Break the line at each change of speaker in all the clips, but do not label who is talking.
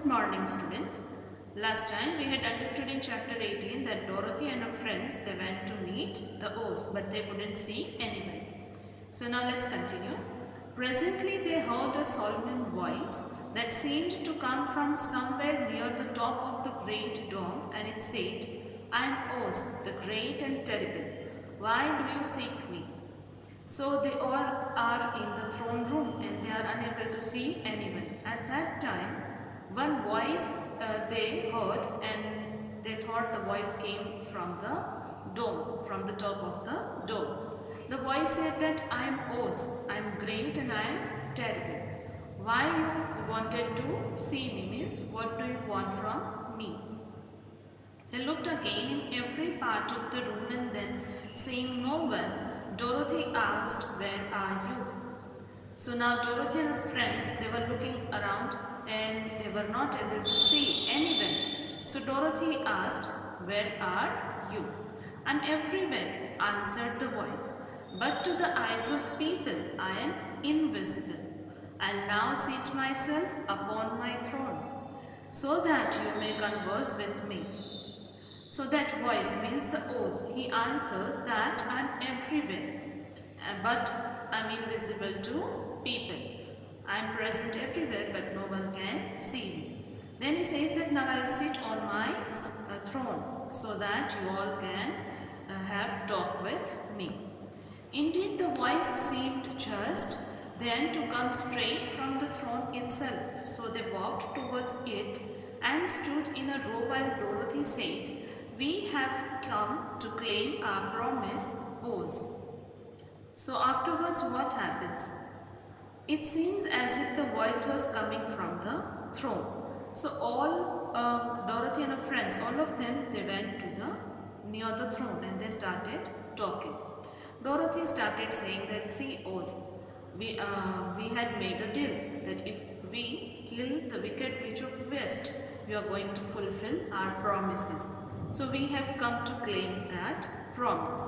Good morning, students. Last time we had understood in chapter 18 that Dorothy and her friends they went to meet the O's, but they couldn't see anyone. So now let's continue. Presently they heard a solemn voice that seemed to come from somewhere near the top of the great dome, and it said, "I am Oz, the great and terrible. Why do you seek me?" So they all are in the throne room and they are unable to see anyone. At that time, one voice they heard, and they thought the voice came from the dome, from the top of the dome. The voice said that I am Oz, I am great and I am terrible. Why you wanted to see me means what do you want from me? They looked again in every part of the room and then, seeing no one, Dorothy asked, "Where are you?" So now Dorothy and her friends, they were looking around and they were not able to see anyone. So Dorothy asked, "Where are you?" "I'm everywhere," answered the voice. "But to the eyes of people, I am invisible. I'll now seat myself upon my throne, so that you may converse with me." So that voice means the Oz. He answers that I'm everywhere, but I'm invisible to people. I'm present everywhere, but no one can see me. Then he says that now I'll sit on my throne so that you all can have talk with me. Indeed, the voice seemed just then to come straight from the throne itself. So they walked towards it and stood in a row while Dorothy said, "We have come to claim our promise, Oz." So afterwards what happens? It seems as if the voice was coming from the throne. So all Dorothy and her friends, all of them, they went to the near the throne and they started talking. Dorothy started saying that, "See, Oz, we had made a deal that if we kill the wicked witch of West, we are going to fulfill our promises. So we have come to claim that promise."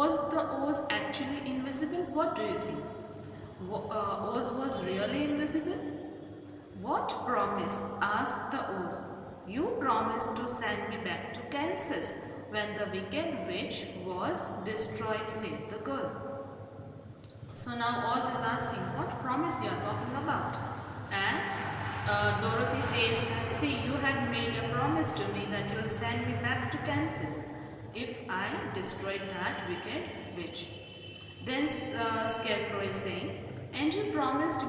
Was the Oz actually invisible? What do you think? Oz was really invisible? "What promise?" asked the Oz. "You promised to send me back to Kansas when the wicked witch was destroyed," said the girl. So now Oz is asking, what promise you are talking about? And Dorothy says that, "See, you had made a promise to me that you'll send me back to Kansas if I destroyed that wicked witch." Then Scarecrow is saying, "And you promised to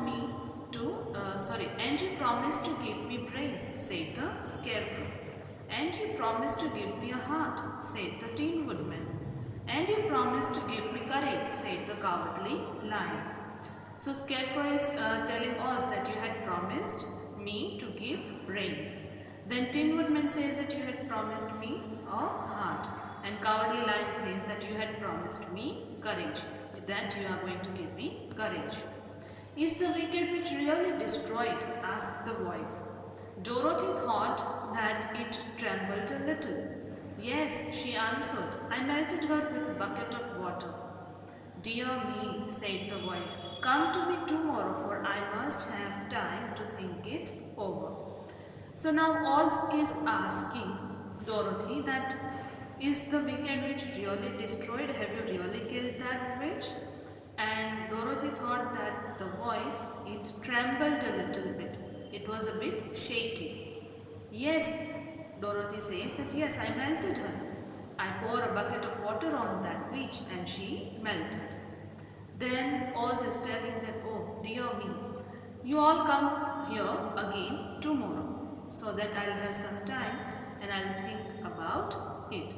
give me brains," said the Scarecrow. "And you promised to give me a heart," said the Tin Woodman. "And you promised to give me courage," said the Cowardly Lion. So Scarecrow is telling Oz that you had promised me to give brain. Then Tin Woodman says that you had promised me a heart. And Cowardly Lion says that you had promised me courage, that you are going to give me courage. "Is the wicked witch really destroyed?" asked the voice. Dorothy thought that it trembled a little. "Yes," she answered. "I melted her with a bucket of water." "Dear me," said the voice. "Come to me tomorrow, for I must have time to think it over." So now Oz is asking Dorothy that, is the wicked witch really destroyed? Have you really killed that witch? And Dorothy thought that the voice, it trembled a little bit. It was a bit shaky. "Yes," Dorothy says that, "yes, I melted her. I pour a bucket of water on that witch and she melted." Then Oz is telling that, "Oh dear me, you all come here again tomorrow so that I'll have some time and I'll think about it."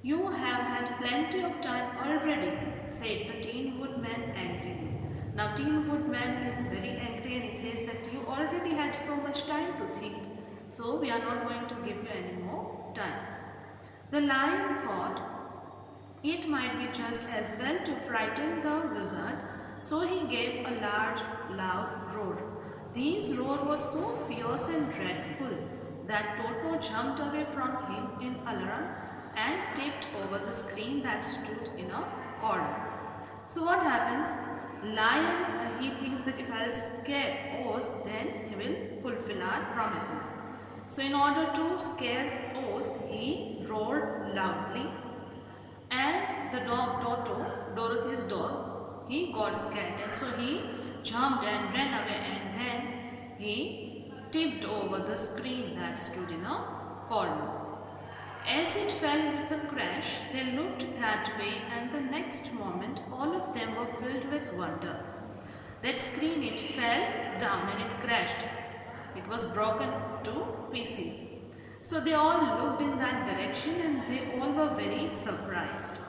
"You have had plenty of time already," said the Tin Woodman angrily. Now Tin Woodman is very angry and he says that you already had so much time to think, so we are not going to give you any more time. The lion thought it might be just as well to frighten the wizard, so he gave a large, loud roar. This roar was so fierce and dreadful that Toto jumped away from him in alarm and tipped over the screen that stood in a corner. So what happens? Lion, he thinks that if I'll scare Oz, then he will fulfill our promises. So in order to scare Oz, he roared loudly, and the dog Toto, Dorothy's dog, he got scared, and so he jumped and ran away, and then he tipped over the screen that stood in a corner. As it fell with a crash, they looked that way, and the next moment all of them were filled with wonder. That screen, it fell down and it crashed. It was broken to pieces. So they all looked in that direction and they all were very surprised.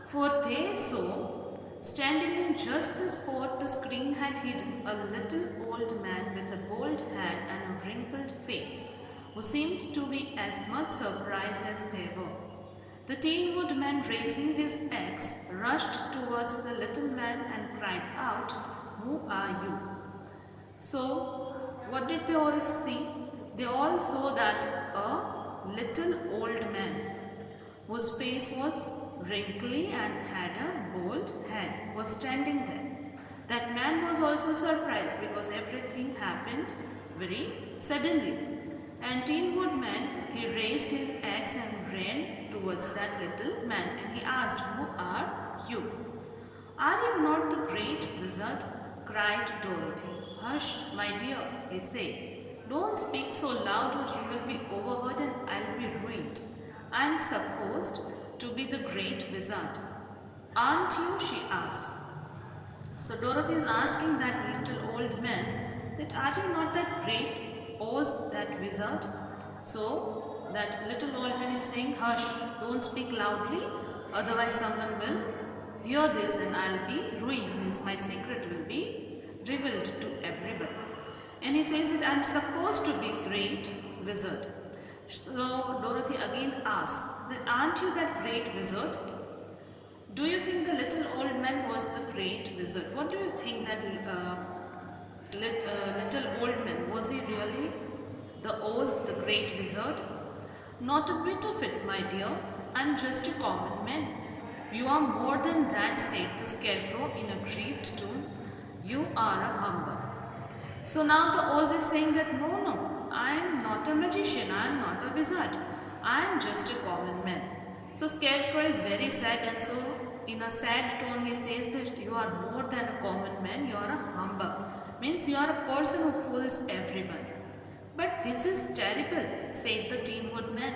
For they saw, standing in just the spot the screen had hidden, a little old man with a bald head and a wrinkled face, who seemed to be as much surprised as they were. The Tin Woodman, raising his axe, rushed towards the little man and cried out, "Who are you?" So, what did they all see? They all saw that a little old man, whose face was wrinkly and had a bald head, was standing there. That man was also surprised because everything happened very suddenly. And Tin Woodman, he raised his axe and ran towards that little man, and he asked, "Who are you?" "Are you not the great wizard?" cried Dorothy. "Hush, my dear," he said. "Don't speak so loud or you will be overheard and I'll be ruined. I'm supposed to be the great wizard." "Aren't you?" she asked. So Dorothy is asking that little old man that, "Are you not that great Oz, that wizard?" So that little old man is saying, "Hush, don't speak loudly, otherwise someone will hear this and I'll be ruined," means my secret will be revealed to everyone. And he says that I'm supposed to be great wizard. So Dorothy again asks that, "Aren't you that great wizard?" Do you think the little old man was the great wizard? What do you think that little old man, was he really the Oz, the great wizard? "Not a bit of it, my dear. I'm just a common man." "You are more than that," said the Scarecrow in a grieved tone. "You are a humbug." So now the Oz is saying that, no, I am not a magician, I am not a wizard, I am just a common man. So Scarecrow is very sad, and so in a sad tone he says that you are more than a common man, you are a humbug. Means you are a person who fools everyone. "But this is terrible," said the Tin Woodman.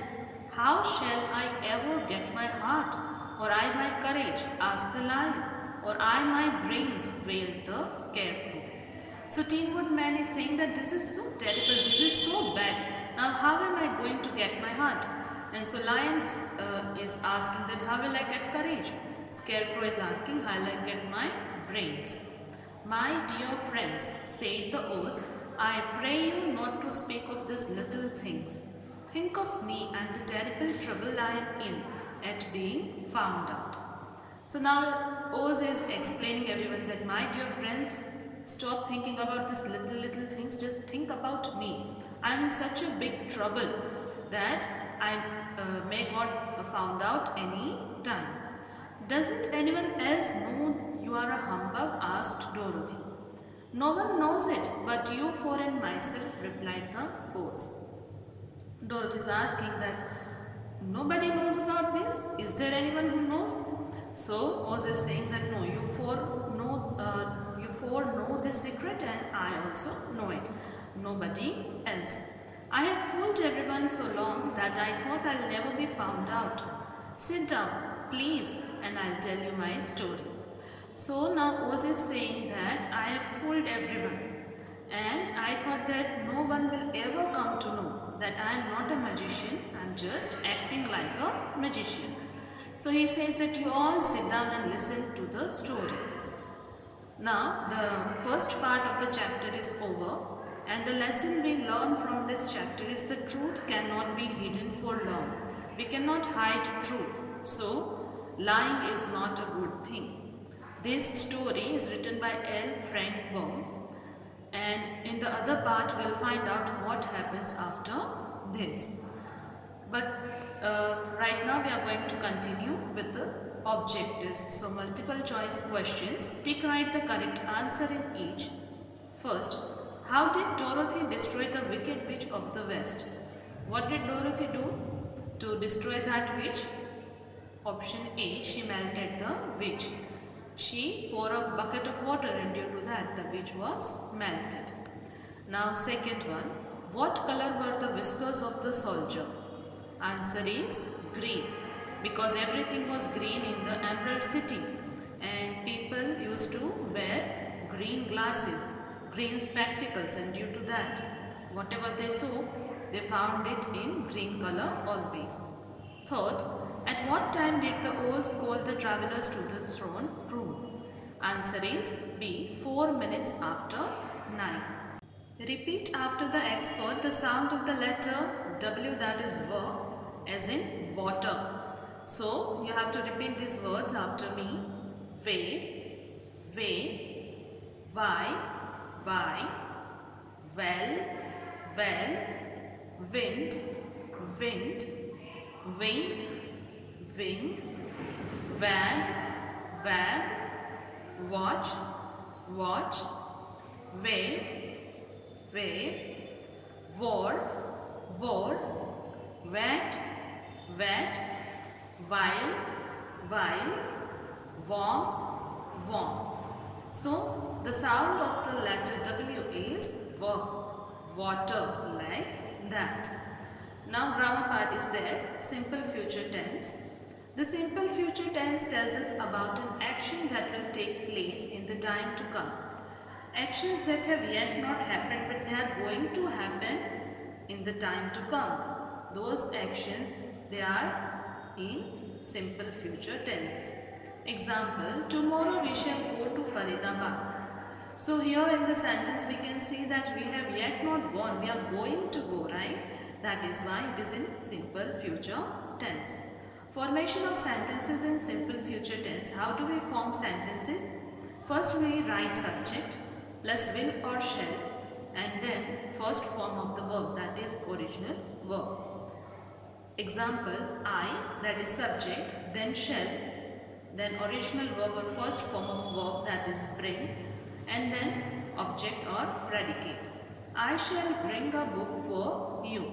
"How shall I ever get my heart? Or I my courage?" asked the Lion. "Or I my brains?" wailed the Scarecrow. So Tin Woodman is saying that this is so terrible, this is so bad. Now how am I going to get my heart? And so Lion is asking that, "How will I get courage?" Scarecrow is asking, "How will I get my brains?" "My dear friends," said the Oz, "I pray you not to speak of these little things. Think of me and the terrible trouble I am in at being found out." So now Oz is explaining everyone that, "My dear friends, stop thinking about these little things. Just think about me. I am in such a big trouble that I may got found out any time." "Doesn't anyone else know you are a humbug?" asked Dorothy. "No one knows it but you four and myself," replied the Oz. Dorothy is asking that, "Nobody knows about this? Is there anyone who knows?" So Oz is saying that, "No, you four know this secret and I also know it. Nobody else. I have fooled everyone so long that I thought I'll never be found out. Sit down, please, and I'll tell you my story." So now Oz is saying that I have fooled everyone and I thought that no one will ever come to know that I am not a magician, I'm just acting like a magician. So he says that you all sit down and listen to the story. Now the first part of the chapter is over, and the lesson we learn from this chapter is the truth cannot be hidden for long. We cannot hide truth. So lying is not a good thing. This story is written by L. Frank Baum, and in the other part we'll find out what happens after this. But right now we are going to continue with the objectives. So multiple choice questions. Tick write the correct answer in each. First, how did Dorothy destroy the wicked witch of the west. What did Dorothy do to destroy that witch? Option A, she melted the witch. She poured a bucket of water and due to that the witch was melted. Now second one, what color were the whiskers of the soldier? Answer is green, because everything was green in the Emerald City and people used to wear green glasses, green spectacles, and due to that whatever they saw they found it in green color always. Third, at what time did the Oz call the travelers to the throne room? Answer is B, 4 minutes after 9. Repeat after the expert the sound of the letter W, that is V, as in water. So you have to repeat these words after me. Way, why, well, wind, wing, wab, watch, wave, war, wet, while, warm. So the sound of the letter W is V, water, like that. Now grammar part is there, simple future tense. The simple future tense tells us about an action that will take place in the time to come. Actions that have yet not happened but they are going to happen in the time to come. Those actions, they are in simple future tense. Example, tomorrow we shall go to Faridabad. So here in the sentence we can see that we have yet not gone, we are going to go, right? That is why it is in simple future tense. Formation of sentences in simple future tense. How do we form sentences? First we write subject plus will or shall and then first form of the verb, that is original verb. Example, I, that is subject, then shall, then original verb or first form of verb, that is bring, and then object or predicate. I shall bring a book for you.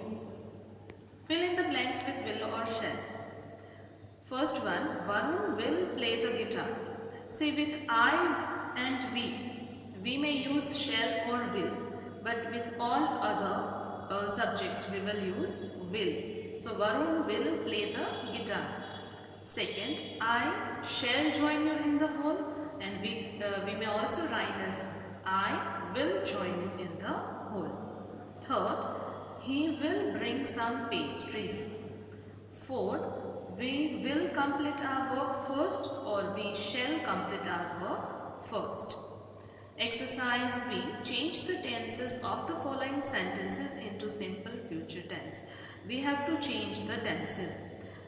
Fill in the blanks with will or shall. First one, Varun will play the guitar. See, with I and we may use shall or will, but with all other subjects we will use will. So Varun will play the guitar. Second, I shall join you in the hall, and we may also write as I will join you in the hall. Third, he will bring some pastries. Fourth, we will complete our work first or we shall complete our work first. Exercise B. Change the tenses of the following sentences into simple future tense. We have to change the tenses.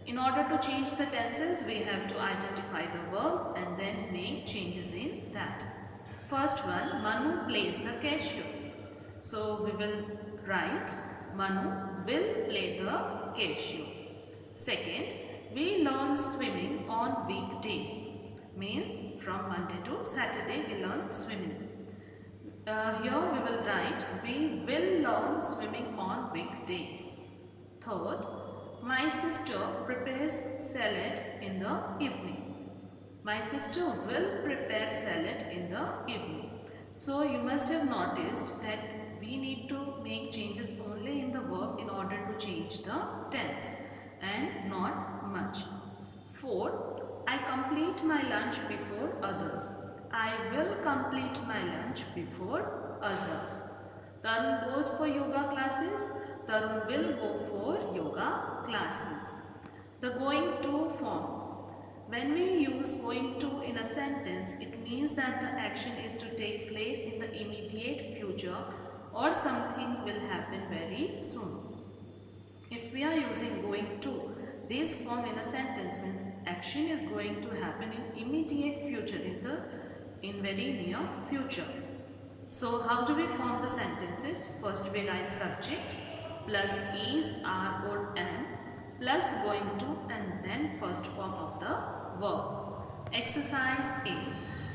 In order to change the tenses, we have to identify the verb and then make changes in that. First one, Manu plays the cashier. So we will write Manu will play the cashier. Second, we learn swimming on weekdays. Means from Monday to Saturday we learn swimming. Here we will write we will learn swimming on weekdays. Third, my sister prepares salad in the evening. My sister will prepare salad in the evening. So you must have noticed that we need to make changes only in the verb in order to change the tense and not much. Fourth, I complete my lunch before others. I will complete my lunch before others. Tarun goes for yoga classes. Tarun will go for yoga classes. The going to form. When we use going to in a sentence, it means that the action is to take place in the immediate future or something will happen very soon. If we are using going to, this form in a sentence means action is going to happen in immediate future, in very near future. So how do we form the sentences? First we write subject plus is, are or am plus going to and then first form of the verb. Exercise A.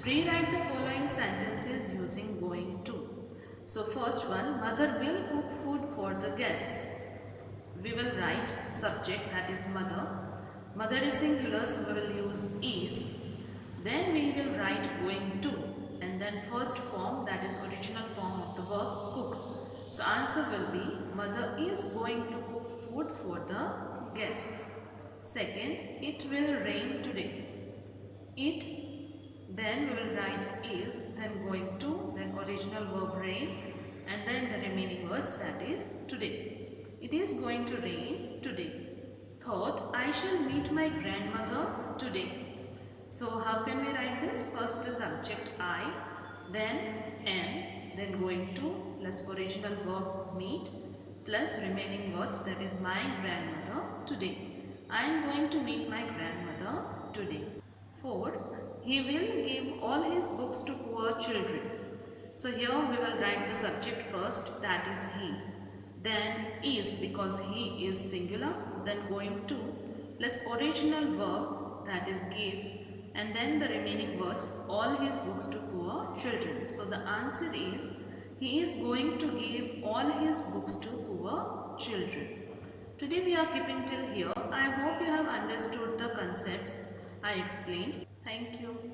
Rewrite the following sentences using going to. So first one, mother will cook food for the guests. We will write subject, that is mother. Mother is singular, so we will use is. Then we will write going to, and then first form, that is original form of the verb cook. So answer will be mother is going to cook food for the guests. Second, it will rain today. It, then we will write is, then going to, then original verb rain, and then the remaining words, that is today. It is going to rain today. Third, I shall meet my grandmother today. So how can we write this? First the subject I, then am, then going to, plus original verb meet, plus remaining words, that is my grandmother today. I am going to meet my grandmother today. Fourth, he will give all his books to poor children. So here we will write the subject first, that is he. Then is, because he is singular, then going to, plus original verb, that is give, and then the remaining words, all his books to poor children. So the answer is, he is going to give all his books to poor children. Today we are keeping till here. I hope you have understood the concepts I explained. Thank you.